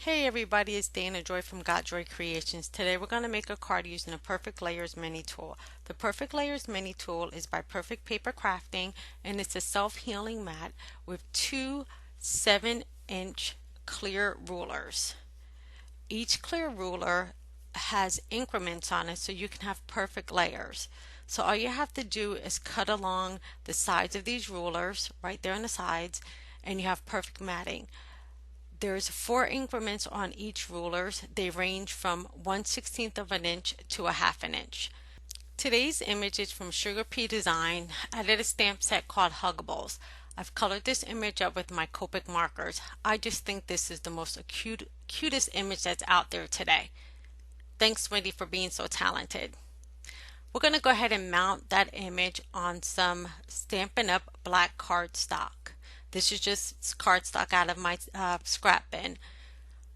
Hey everybody, it's Dana Joy from Got Joy Creations. Today we're going to make a card using the Perfect Layers mini tool. The Perfect Layers mini tool is by Perfect Paper Crafting, and it's a self-healing mat with two 7-inch clear rulers. Each clear ruler has increments on it so you can have perfect layers. So all you have to do is cut along the sides of these rulers right there on the sides, and you have perfect matting. There's 4 increments on each rulers. They range from 1/16 of an inch to a half an inch. Today's image is from SugarPea Design. I did a stamp set called Huggables. I've colored this image up with my Copic markers. I just think this is the most cutest image that's out there today. Thanks, Wendy, for being so talented. We're going to go ahead and mount that image on some Stampin' Up black cardstock. This is just cardstock out of my scrap bin.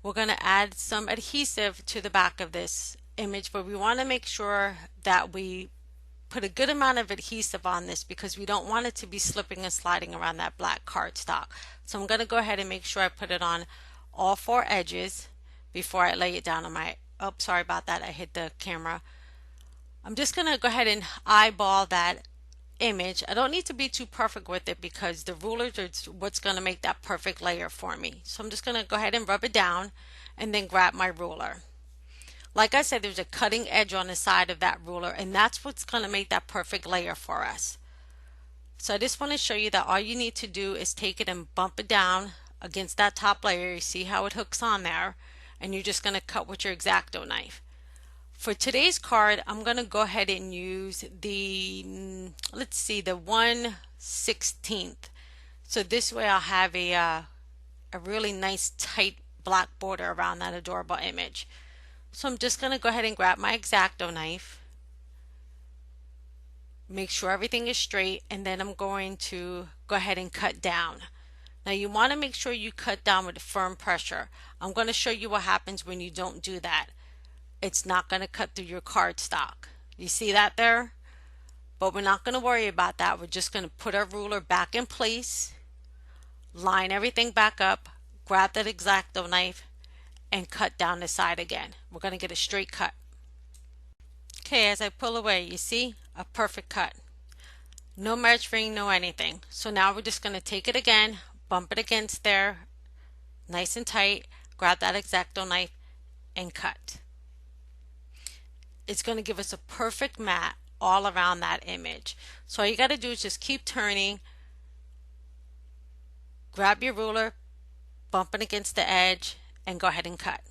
We're going to add some adhesive to the back of this image, but we want to make sure that we put a good amount of adhesive on this because we don't want it to be slipping and sliding around that black cardstock. So I'm going to go ahead and make sure I put it on all 4 edges before I lay it down on my, oh, sorry about that, I hit the camera. I'm just going to go ahead and eyeball that image. I don't need to be too perfect with it because the rulers are what's going to make that perfect layer for me. So I'm just going to go ahead and rub it down and then grab my ruler. Like I said, there's a cutting edge on the side of that ruler, and that's what's going to make that perfect layer for us. So I just want to show you that all you need to do is take it and bump it down against that top layer. You see how it hooks on there, and you're just going to cut with your X-Acto knife. For today's card, I'm going to go ahead and use the, let's see, the 1/16. So this way I'll have a really nice tight black border around that adorable image. So I'm just going to go ahead and grab my X-Acto knife, make sure everything is straight, and then I'm going to go ahead and cut down. Now you want to make sure you cut down with firm pressure. I'm going to show you what happens when you don't do that. It's not going to cut through your cardstock. You see that there? But we're not going to worry about that. We're just going to put our ruler back in place, line everything back up, grab that X-Acto knife, and cut down the side again. We're going to get a straight cut. Okay, as I pull away, you see a perfect cut. No measuring, no anything. So now we're just going to take it again, bump it against there, nice and tight, grab that X-Acto knife, and cut. It's going to give us a perfect mat all around that image. So all you got to do is just keep turning, grab your ruler, bump it against the edge, and go ahead and cut.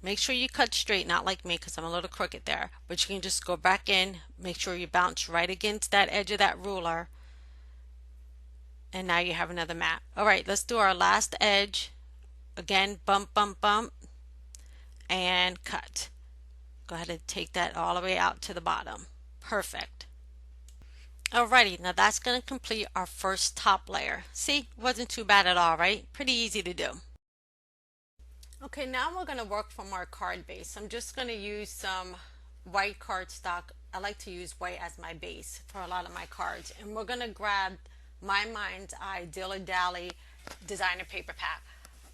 Make sure you cut straight, not like me because I'm a little crooked there, but you can just go back in, make sure you bounce right against that edge of that ruler, and now you have another mat. Alright, let's do our last edge. Again, bump, bump, bump, and cut. Go ahead and take that all the way out to the bottom. Perfect. Alrighty, now that's going to complete our first top layer. See, wasn't too bad at all, right? Pretty easy to do. Okay, now we're going to work from our card base. I'm just going to use some white cardstock. I like to use white as my base for a lot of my cards. And we're going to grab My Mind's Eye Dilly designer paper pack.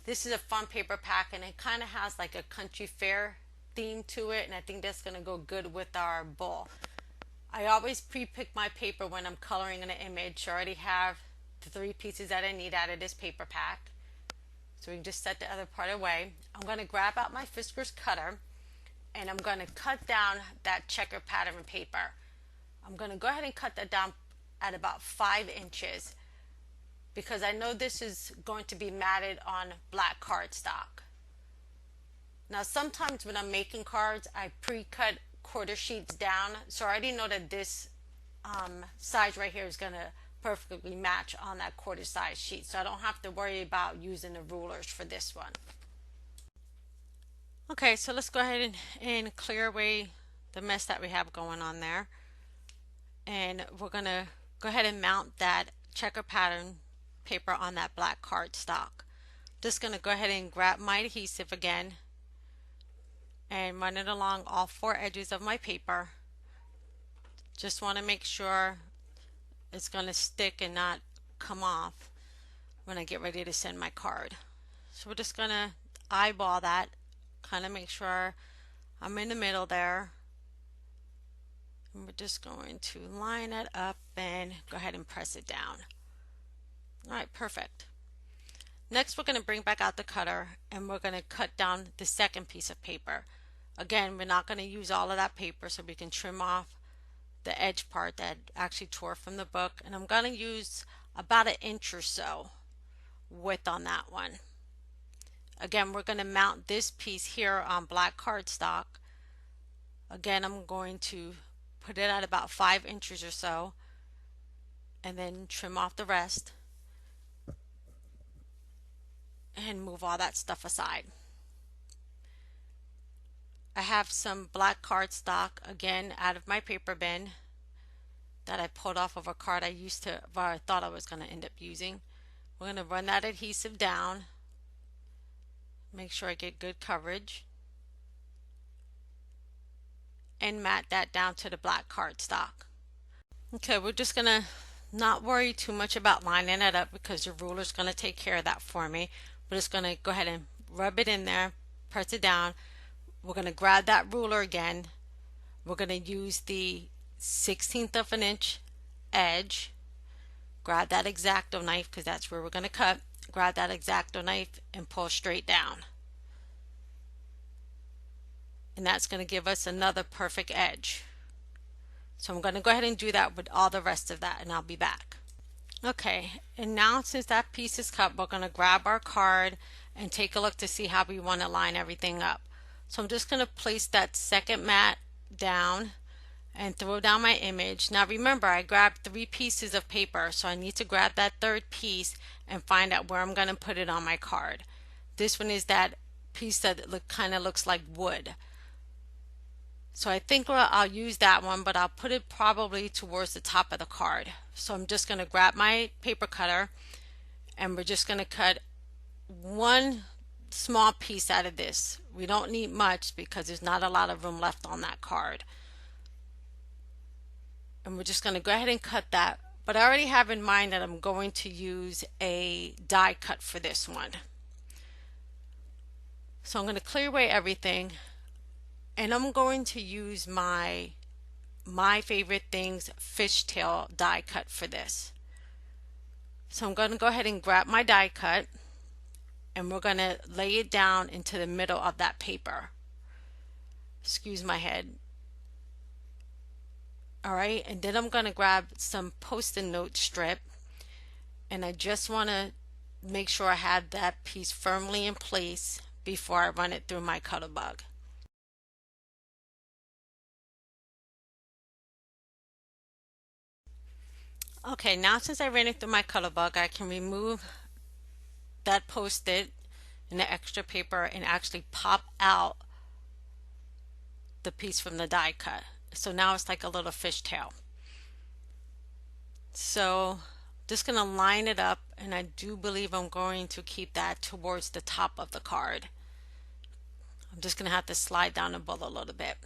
This is a fun paper pack, and it kind of has like a country fair theme to it, and I think that's going to go good with our bowl. I always pre-pick my paper when I'm coloring an image. I already have the 3 pieces that I need out of this paper pack. So we can just set the other part away. I'm going to grab out my Fiskars cutter, and I'm going to cut down that checker pattern paper. I'm going to go ahead and cut that down at about 5 inches because I know this is going to be matted on black cardstock. Now sometimes when I'm making cards, I pre-cut quarter sheets down, so I already know that this size right here is going to perfectly match on that quarter size sheet, so I don't have to worry about using the rulers for this one. Okay, so let's go ahead and clear away the mess that we have going on there, and we're going to go ahead and mount that checker pattern paper on that black cardstock. Just going to go ahead and grab my adhesive again and run it along all 4 edges of my paper. Just want to make sure it's going to stick and not come off when I get ready to send my card. So we're just gonna eyeball that, kind of make sure I'm in the middle there. And we're just going to line it up and go ahead and press it down. All right, perfect. Next, we're going to bring back out the cutter and we're going to cut down the second piece of paper. Again, we're not going to use all of that paper, so we can trim off the edge part that actually tore from the book. And I'm going to use about 1 inch or so width on that one. Again, we're going to mount this piece here on black cardstock. Again, I'm going to put it at about 5 inches or so and then trim off the rest and move all that stuff aside. I have some black cardstock again out of my paper bin that I pulled off of a card I thought I was going to end up using. We're going to run that adhesive down, make sure I get good coverage, and mat that down to the black cardstock. Okay, we're just going to not worry too much about lining it up because the ruler is going to take care of that for me. We're just going to go ahead and rub it in there, press it down. We're going to grab that ruler again. We're going to use the 1/16 of an inch edge. Grab that X-Acto knife because that's where we're going to cut. Grab that X-Acto knife and pull straight down. And that's going to give us another perfect edge. So I'm going to go ahead and do that with all the rest of that and I'll be back. Okay, and now since that piece is cut, we're going to grab our card and take a look to see how we want to line everything up. So I'm just going to place that second mat down and throw down my image. Now remember, I grabbed 3 pieces of paper, so I need to grab that third piece and find out where I'm going to put it on my card. This one is that piece that kind of looks like wood. So I think I'll use that one, but I'll put it probably towards the top of the card. So I'm just going to grab my paper cutter and we're just going to cut one small piece out of this. We don't need much because there's not a lot of room left on that card. And we're just going to go ahead and cut that. But I already have in mind that I'm going to use a die cut for this one. So I'm going to clear away everything. And I'm going to use my Favorite Things fishtail die cut for this. So I'm going to go ahead and grab my die cut and we're going to lay it down into the middle of that paper. Excuse my head. Alright, and then I'm going to grab some post-it note strip and I just want to make sure I have that piece firmly in place before I run it through my Cuttlebug. Okay, now since I ran it through my Cuttlebug, I can remove that post-it and the extra paper and actually pop out the piece from the die cut. So now it's like a little fishtail. So just going to line it up, and I do believe I'm going to keep that towards the top of the card. I'm just going to have to slide down the bowl a little bit.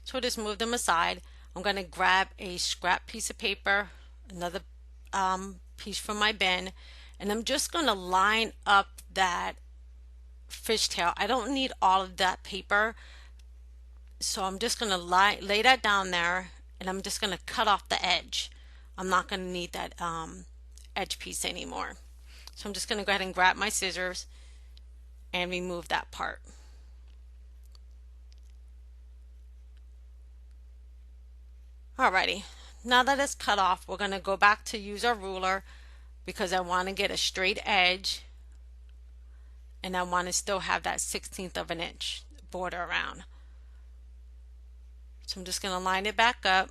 So just move them aside. I'm going to grab a scrap piece of paper, another piece from my bin, and I'm just going to line up that fishtail. I don't need all of that paper, so I'm just going to lay that down there and I'm just going to cut off the edge. I'm not going to need that edge piece anymore. So I'm just going to go ahead and grab my scissors and remove that part. Alrighty, now that it's cut off, we're going to go back to use our ruler because I want to get a straight edge and I want to still have that 1/16 of an inch border around. So I'm just going to line it back up,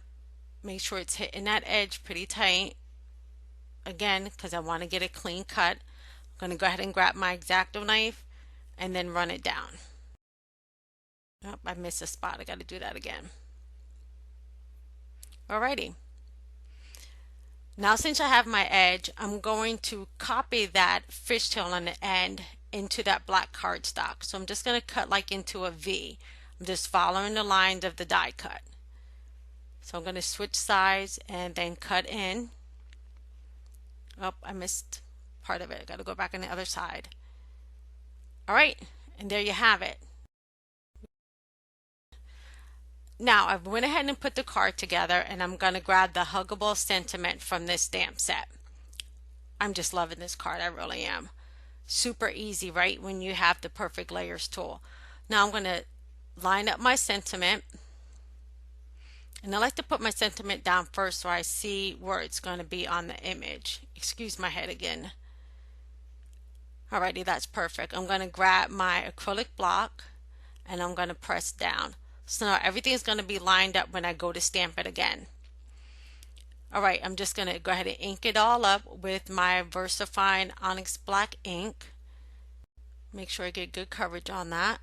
make sure it's hitting that edge pretty tight. Again, because I want to get a clean cut, I'm going to go ahead and grab my X-Acto knife and then run it down. Oh, I missed a spot. I got to do that again. Alrighty. Now since I have my edge, I'm going to copy that fishtail on the end into that black cardstock. So I'm just going to cut like into a V. I'm just following the lines of the die cut. So I'm going to switch sides and then cut in. Oh, I missed part of it. I got to go back on the other side. All right, and there you have it. Now I went ahead and put the card together, and I'm going to grab the Huggable Sentiment from this stamp set. I'm just loving this card, I really am. Super easy, right, when you have the Perfect Layers tool. Now I'm going to line up my sentiment, and I like to put my sentiment down first so I see where it's going to be on the image. Excuse my head again. Alrighty, that's perfect. I'm going to grab my acrylic block and I'm going to press down. So now everything's going to be lined up when I go to stamp it again. Alright, I'm just going to go ahead and ink it all up with my versafine onyx black ink. Make sure I get good coverage on that.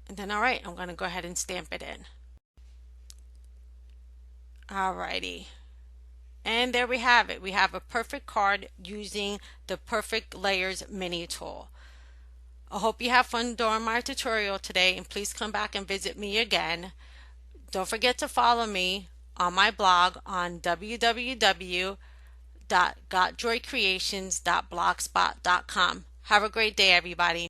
And then alright, I'm going to go ahead and stamp it in. Alrighty. And there we have it. We have a perfect card using the Perfect Layers mini tool. I hope you have fun during my tutorial today, and please come back and visit me again. Don't forget to follow me on my blog on www.gotjoycreations.blogspot.com. Have a great day, everybody.